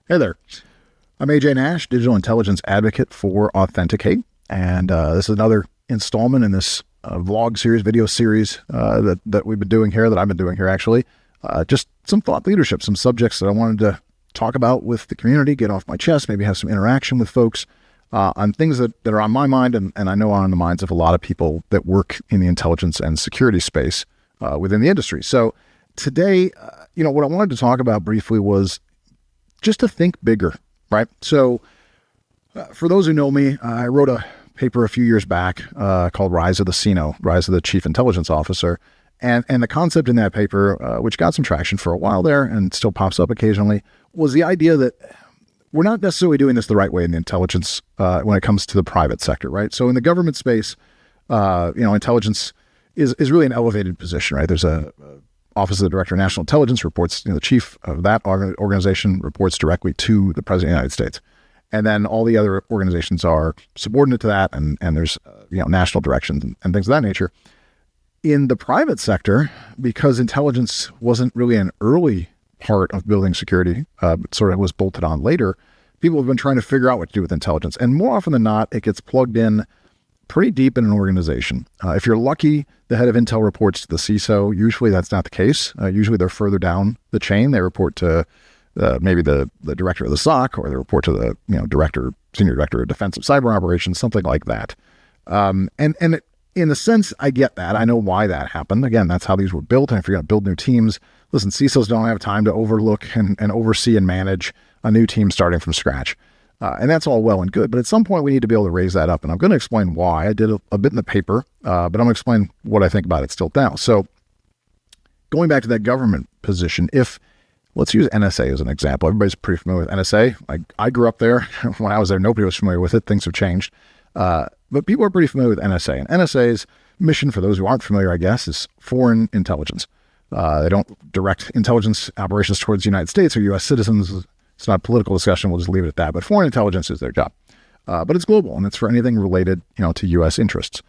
Hey there. I'm AJ Nash, digital intelligence advocate for Authenticate. And this is another installment in this vlog series, video series that we've been doing here, that I've been doing here actually. Just some thought leadership, some subjects that I wanted to talk about with the community, get off my chest, maybe have some interaction with folks on things that are on my mind and I know are on the minds of a lot of people that work in the intelligence and security space within the industry. So today, what I wanted to talk about briefly was just to think bigger, right? So for those who know me, I wrote a paper a few years back called Rise of the CINO, Rise of the Chief Intelligence Officer. And the concept in that paper, which got some traction for a while there and still pops up occasionally, was the idea that we're not necessarily doing this the right way in the intelligence when it comes to the private sector, right? So in the government space, intelligence is really an elevated position, right? There's a Office of the Director of National Intelligence reports, the chief of that organization reports directly to the President of the United States. And then all the other organizations are subordinate to that, and there's national directions and things of that nature. In the private sector, because intelligence wasn't really an early part of building security, but sort of was bolted on later, people have been trying to figure out what to do with intelligence. And more often than not, it gets plugged in pretty deep in an organization. If you're lucky, the head of Intel reports to the CISO. Usually that's not the case. Usually they're further down the chain. They report to maybe the director of the SOC, or they report to the senior director of defensive cyber operations, something like that. In a sense, I get that. I know why that happened. Again, that's how these were built. And if you're going to build new teams, listen, CISOs don't have time to overlook and oversee and manage a new team starting from scratch. And that's all well and good. But at some point, we need to be able to raise that up. And I'm going to explain why. I did a bit in the paper, but I'm going to explain what I think about it still now. So going back to that government position, let's use NSA as an example. Everybody's pretty familiar with NSA. I grew up there. When I was there, nobody was familiar with it. Things have changed. But people are pretty familiar with NSA. And NSA's mission, for those who aren't familiar, I guess, is foreign intelligence. They don't direct intelligence operations towards the United States or U.S. citizens. It's not a political discussion. We'll just leave it at that. But foreign intelligence is their job. But it's global, and it's for anything related, to U.S. interests.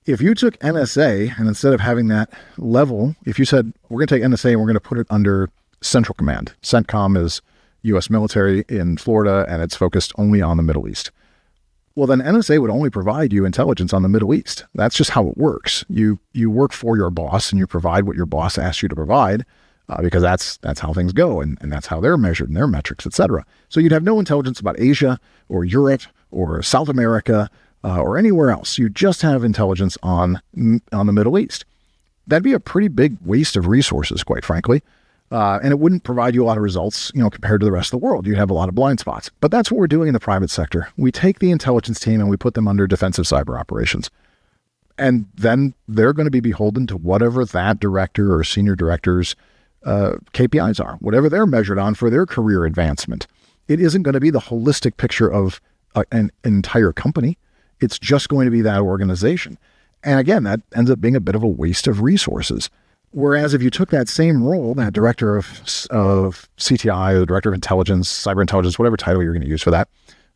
If you took NSA, and instead of having that level, if you said, we're going to take NSA and we're going to put it under Central Command. CENTCOM is U.S. military in Florida, and it's focused only on the Middle East. Well, then NSA would only provide you intelligence on the Middle East. That's just how it works. You work for your boss, and you provide what your boss asks you to provide, because that's how things go, and that's how they're measured and their metrics, etc. So you'd have no intelligence about Asia or Europe or South America or anywhere else. You just have intelligence on the Middle East. That'd be a pretty big waste of resources, quite frankly. And it wouldn't provide you a lot of results, compared to the rest of the world. You'd have a lot of blind spots. But that's what we're doing in the private sector. We take the intelligence team and we put them under defensive cyber operations. And then they're going to be beholden to whatever that director or senior director's KPIs are, whatever they're measured on for their career advancement. It isn't going to be the holistic picture of an entire company. It's just going to be that organization. And again, that ends up being a bit of a waste of resources. Whereas if you took that same role, that director of CTI, or the director of intelligence, cyber intelligence, whatever title you're going to use for that,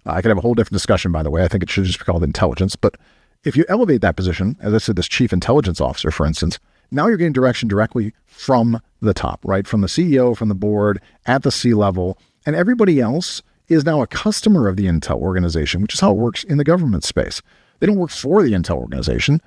I could have a whole different discussion, by the way. I think it should just be called intelligence. But if you elevate that position, as I said, this chief intelligence officer, for instance, now you're getting direction directly from the top, right? From the CEO, from the board, at the C-level, and everybody else is now a customer of the Intel organization, which is how it works in the government space. They don't work for the Intel organization.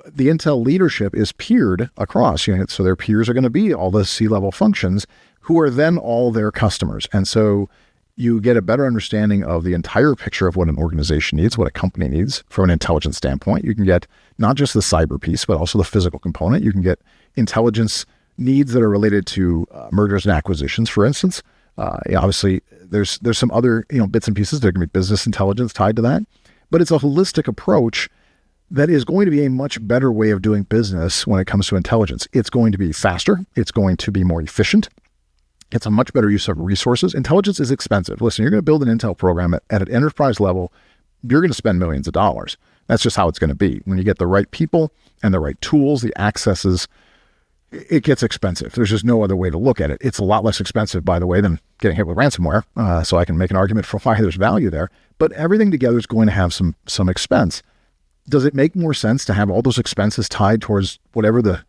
The Intel leadership is peered across, so their peers are going to be all the C-level functions who are then all their customers. And so you get a better understanding of the entire picture of what an organization needs, what a company needs from an intelligence standpoint. You can get not just the cyber piece, but also the physical component. You can get intelligence needs that are related to mergers and acquisitions, for instance. Obviously, there's some other bits and pieces. There can be business intelligence tied to that. But it's a holistic approach that is going to be a much better way of doing business when it comes to intelligence. It's going to be faster. It's going to be more efficient. It's a much better use of resources. Intelligence is expensive. Listen, you're going to build an Intel program at an enterprise level, you're going to spend millions of dollars. That's just how it's going to be. When you get the right people and the right tools, the accesses, it gets expensive. There's just no other way to look at it. It's a lot less expensive, by the way, than getting hit with ransomware. So I can make an argument for why there's value there. But everything together is going to have some expense. Does it make more sense to have all those expenses tied towards whatever the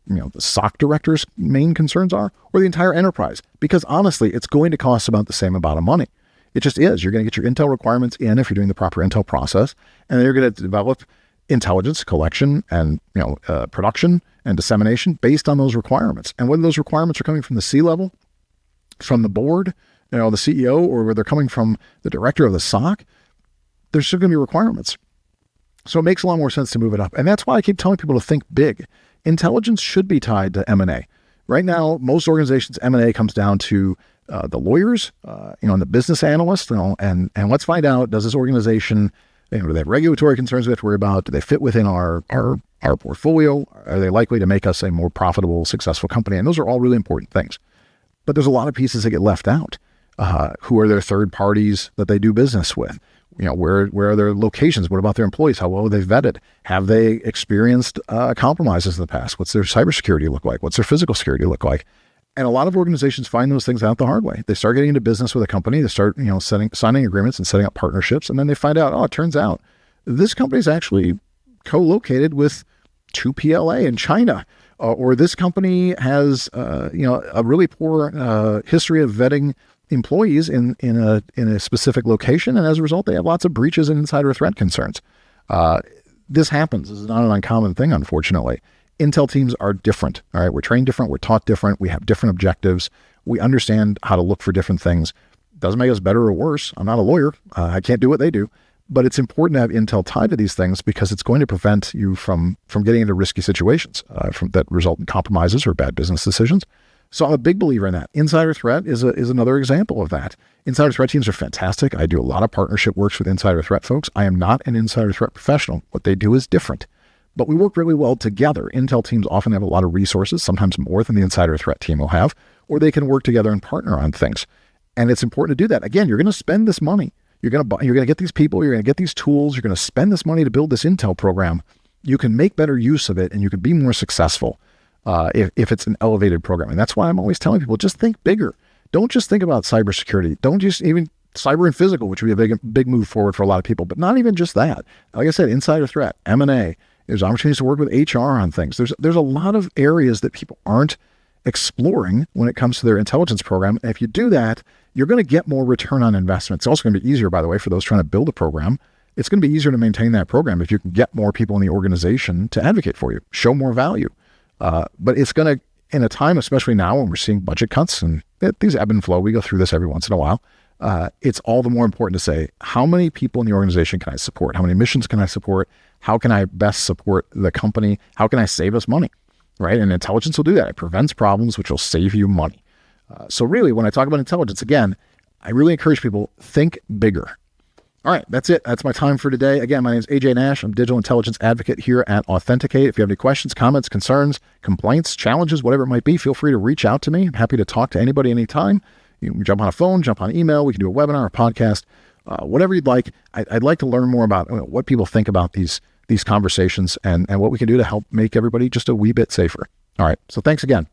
the SOC director's main concerns are, or the entire enterprise. Because honestly, it's going to cost about the same amount of money. It just is. You're going to get your intel requirements in if you're doing the proper intel process, and then you're going to develop intelligence collection and production and dissemination based on those requirements. And whether those requirements are coming from the C-level, from the board, the CEO, or whether they're coming from the director of the SOC, there's still going to be requirements. So it makes a lot more sense to move it up. And that's why I keep telling people to think big. Intelligence should be tied to M&A. Right now, most organizations, M&A comes down to the lawyers, and the business analysts, and let's find out, does this organization, do they have regulatory concerns we have to worry about? Do they fit within our portfolio? Are they likely to make us a more profitable, successful company? And those are all really important things. But there's a lot of pieces that get left out. Who are their third parties that they do business with? Where are their locations? What about their employees? How well are they vetted? Have they experienced compromises in the past? What's their cybersecurity look like? What's their physical security look like? And a lot of organizations find those things out the hard way. They start getting into business with a company. They start, signing agreements and setting up partnerships. And then they find out, it turns out this company is actually co-located with 2PLA in China. Or this company has, a really poor history of vetting employees in a specific location, and as a result, they have lots of breaches and insider threat concerns. This happens. This is not an uncommon thing, unfortunately. Intel teams are different. All right, we're trained different. We're taught different. We have different objectives. We understand how to look for different things. Doesn't make us better or worse. I'm not a lawyer. I can't do what they do. But it's important to have intel tied to these things because it's going to prevent you from getting into risky situations that result in compromises or bad business decisions. So I'm a big believer in that. Insider threat is another example of that. Insider threat teams are fantastic. I do a lot of partnership works with insider threat folks. I am not an insider threat professional. What they do is different. But we work really well together. Intel teams often have a lot of resources, sometimes more than the insider threat team will have, or they can work together and partner on things. And it's important to do that. Again, you're going to spend this money. You're going to get these people, you're going to get these tools, you're going to spend this money to build this intel program. You can make better use of it and you can be more successful if it's an elevated program. And that's why I'm always telling people, just think bigger. Don't just think about cybersecurity. Don't just even cyber and physical, which would be a big move forward for a lot of people, but not even just that. Like I said, insider threat, M&A, there's opportunities to work with HR on things. There's a lot of areas that people aren't exploring when it comes to their intelligence program. And if you do that, you're going to get more return on investment. It's also going to be easier, by the way, for those trying to build a program. It's going to be easier to maintain that program if you can get more people in the organization to advocate for you, show more value. But it's going to, in a time, especially now when we're seeing budget cuts and these ebb and flow, we go through this every once in a while. It's all the more important to say, how many people in the organization can I support? How many missions can I support? How can I best support the company? How can I save us money? Right? And intelligence will do that. It prevents problems, which will save you money. So really, when I talk about intelligence, again, I really encourage people, think bigger. All right, that's it. That's my time for today. Again, my name is AJ Nash. I'm digital intelligence advocate here at Authenticate. If you have any questions, comments, concerns, complaints, challenges, whatever it might be, feel free to reach out to me. I'm happy to talk to anybody anytime. You can jump on a phone, jump on email. We can do a webinar, a podcast, whatever you'd like. I'd like to learn more about what people think about these conversations and what we can do to help make everybody just a wee bit safer. All right, so thanks again.